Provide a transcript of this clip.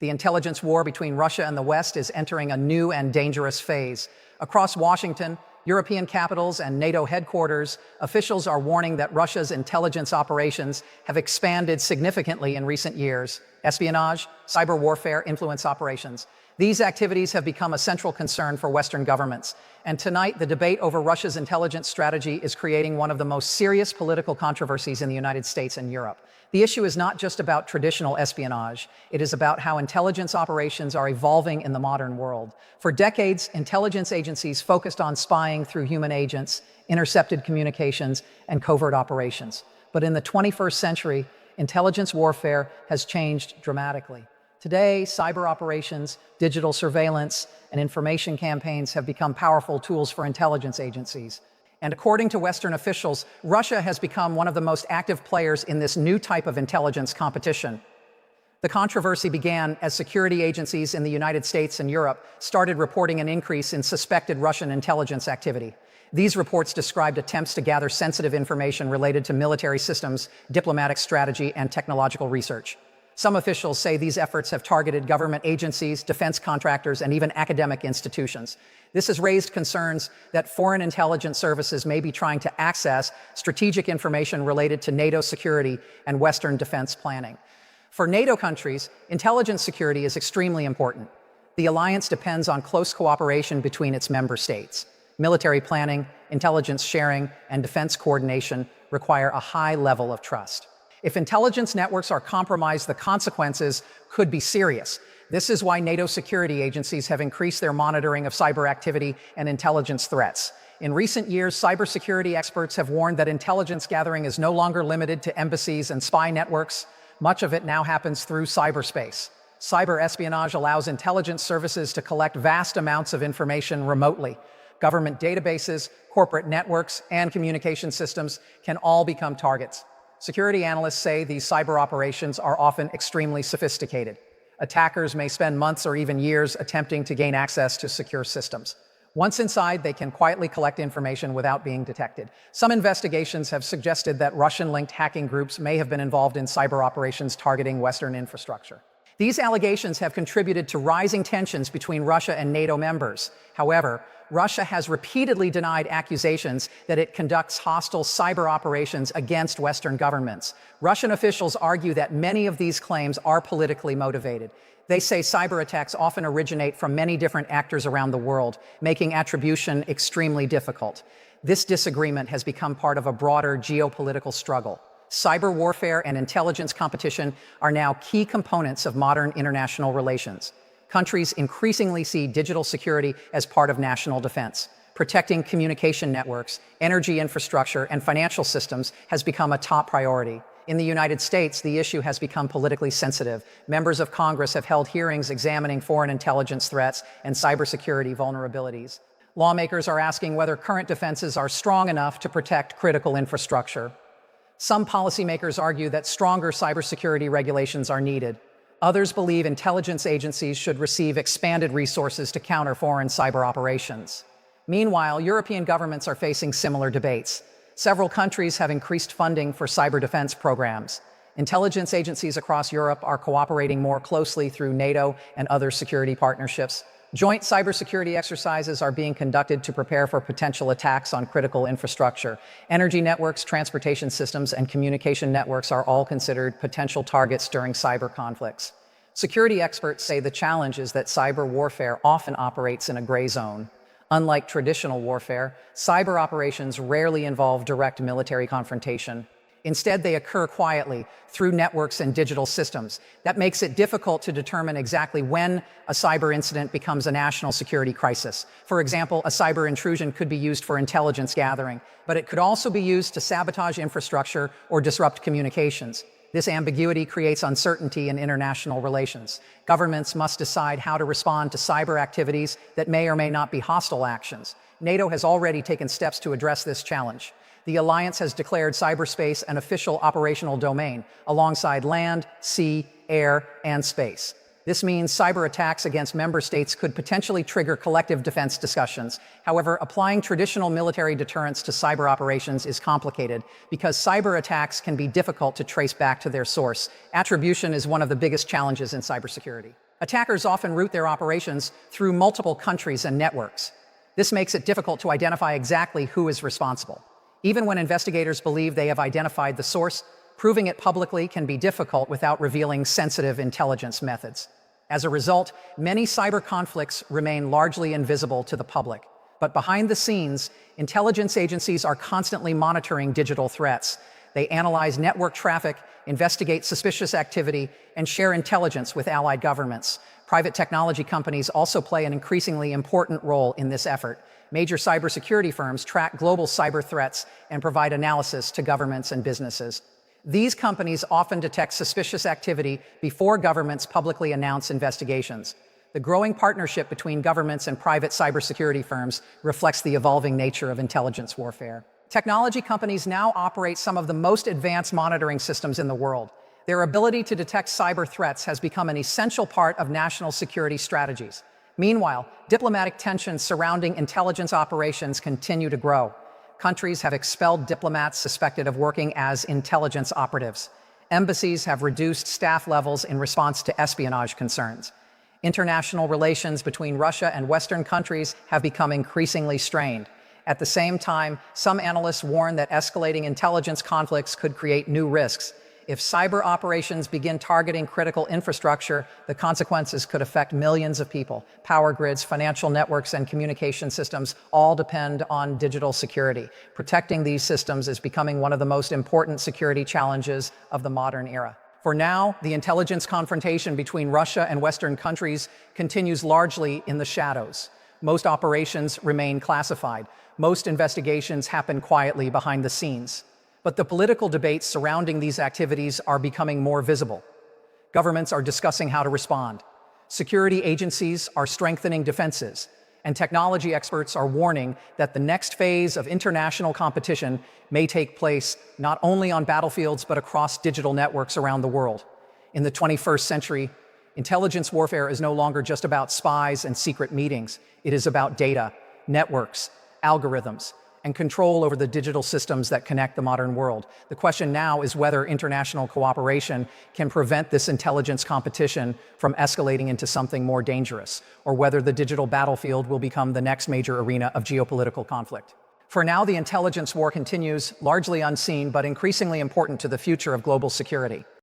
The intelligence war between Russia and the West is entering a new and dangerous phase. Across Washington, European capitals, and NATO headquarters, officials are warning that Russia's intelligence operations have expanded significantly in recent years. Espionage, cyber warfare, influence operations. These activities have become a central concern for Western governments. And tonight, the debate over Russia's intelligence strategy is creating one of the most serious political controversies in the United States and Europe. The issue is not just about traditional espionage. It is about how intelligence operations are evolving in the modern world. For decades, intelligence agencies focused on spying through human agents, intercepted communications, and covert operations. But in the 21st century, intelligence warfare has changed dramatically. Today, cyber operations, digital surveillance, and information campaigns have become powerful tools for intelligence agencies. And according to Western officials, Russia has become one of the most active players in this new type of intelligence competition. The controversy began as security agencies in the United States and Europe started reporting an increase in suspected Russian intelligence activity. These reports described attempts to gather sensitive information related to military systems, diplomatic strategy, and technological research. Some officials say these efforts have targeted government agencies, defense contractors, and even academic institutions. This has raised concerns that foreign intelligence services may be trying to access strategic information related to NATO security and Western defense planning. For NATO countries, intelligence security is extremely important. The alliance depends on close cooperation between its member states. Military planning, intelligence sharing, and defense coordination require a high level of trust. If intelligence networks are compromised, the consequences could be serious. This is why NATO security agencies have increased their monitoring of cyber activity and intelligence threats. In recent years, cybersecurity experts have warned that intelligence gathering is no longer limited to embassies and spy networks. Much of it now happens through cyberspace. Cyber espionage allows intelligence services to collect vast amounts of information remotely. Government databases, corporate networks, and communication systems can all become targets. Security analysts say these cyber operations are often extremely sophisticated. Attackers may spend months or even years attempting to gain access to secure systems. Once inside, they can quietly collect information without being detected. Some investigations have suggested that Russian-linked hacking groups may have been involved in cyber operations targeting Western infrastructure. These allegations have contributed to rising tensions between Russia and NATO members. However, Russia has repeatedly denied accusations that it conducts hostile cyber operations against Western governments. Russian officials argue that many of these claims are politically motivated. They say cyber attacks often originate from many different actors around the world, making attribution extremely difficult. This disagreement has become part of a broader geopolitical struggle. Cyber warfare and intelligence competition are now key components of modern international relations. Countries increasingly see digital security as part of national defense. Protecting communication networks, energy infrastructure, and financial systems has become a top priority. In the United States, the issue has become politically sensitive. Members of Congress have held hearings examining foreign intelligence threats and cybersecurity vulnerabilities. Lawmakers are asking whether current defenses are strong enough to protect critical infrastructure. Some policymakers argue that stronger cybersecurity regulations are needed. Others believe intelligence agencies should receive expanded resources to counter foreign cyber operations. Meanwhile, European governments are facing similar debates. Several countries have increased funding for cyber defense programs. Intelligence agencies across Europe are cooperating more closely through NATO and other security partnerships. Joint cybersecurity exercises are being conducted to prepare for potential attacks on critical infrastructure. Energy networks, transportation systems, and communication networks are all considered potential targets during cyber conflicts. Security experts say the challenge is that cyber warfare often operates in a gray zone. Unlike traditional warfare, cyber operations rarely involve direct military confrontation. Instead, they occur quietly through networks and digital systems. That makes it difficult to determine exactly when a cyber incident becomes a national security crisis. For example, a cyber intrusion could be used for intelligence gathering, but it could also be used to sabotage infrastructure or disrupt communications. This ambiguity creates uncertainty in international relations. Governments must decide how to respond to cyber activities that may or may not be hostile actions. NATO has already taken steps to address this challenge. The alliance has declared cyberspace an official operational domain, alongside land, sea, air, and space. This means cyber attacks against member states could potentially trigger collective defense discussions. However, applying traditional military deterrence to cyber operations is complicated because cyber attacks can be difficult to trace back to their source. Attribution is one of the biggest challenges in cybersecurity. Attackers often route their operations through multiple countries and networks. This makes it difficult to identify exactly who is responsible. Even when investigators believe they have identified the source, proving it publicly can be difficult without revealing sensitive intelligence methods. As a result, many cyber conflicts remain largely invisible to the public. But behind the scenes, intelligence agencies are constantly monitoring digital threats. They analyze network traffic, investigate suspicious activity, and share intelligence with allied governments. Private technology companies also play an increasingly important role in this effort. Major cybersecurity firms track global cyber threats and provide analysis to governments and businesses. These companies often detect suspicious activity before governments publicly announce investigations. The growing partnership between governments and private cybersecurity firms reflects the evolving nature of intelligence warfare. Technology companies now operate some of the most advanced monitoring systems in the world. Their ability to detect cyber threats has become an essential part of national security strategies. Meanwhile, diplomatic tensions surrounding intelligence operations continue to grow. Countries have expelled diplomats suspected of working as intelligence operatives. Embassies have reduced staff levels in response to espionage concerns. International relations between Russia and Western countries have become increasingly strained. At the same time, some analysts warn that escalating intelligence conflicts could create new risks. If cyber operations begin targeting critical infrastructure, the consequences could affect millions of people. Power grids, financial networks, and communication systems all depend on digital security. Protecting these systems is becoming one of the most important security challenges of the modern era. For now, the intelligence confrontation between Russia and Western countries continues largely in the shadows. Most operations remain classified. Most investigations happen quietly behind the scenes. But the political debates surrounding these activities are becoming more visible. Governments are discussing how to respond. Security agencies are strengthening defenses. And technology experts are warning that the next phase of international competition may take place not only on battlefields but across digital networks around the world. In the 21st century, intelligence warfare is no longer just about spies and secret meetings. It is about data, networks, algorithms, and control over the digital systems that connect the modern world. The question now is whether international cooperation can prevent this intelligence competition from escalating into something more dangerous, or whether the digital battlefield will become the next major arena of geopolitical conflict. For now, the intelligence war continues, largely unseen, but increasingly important to the future of global security.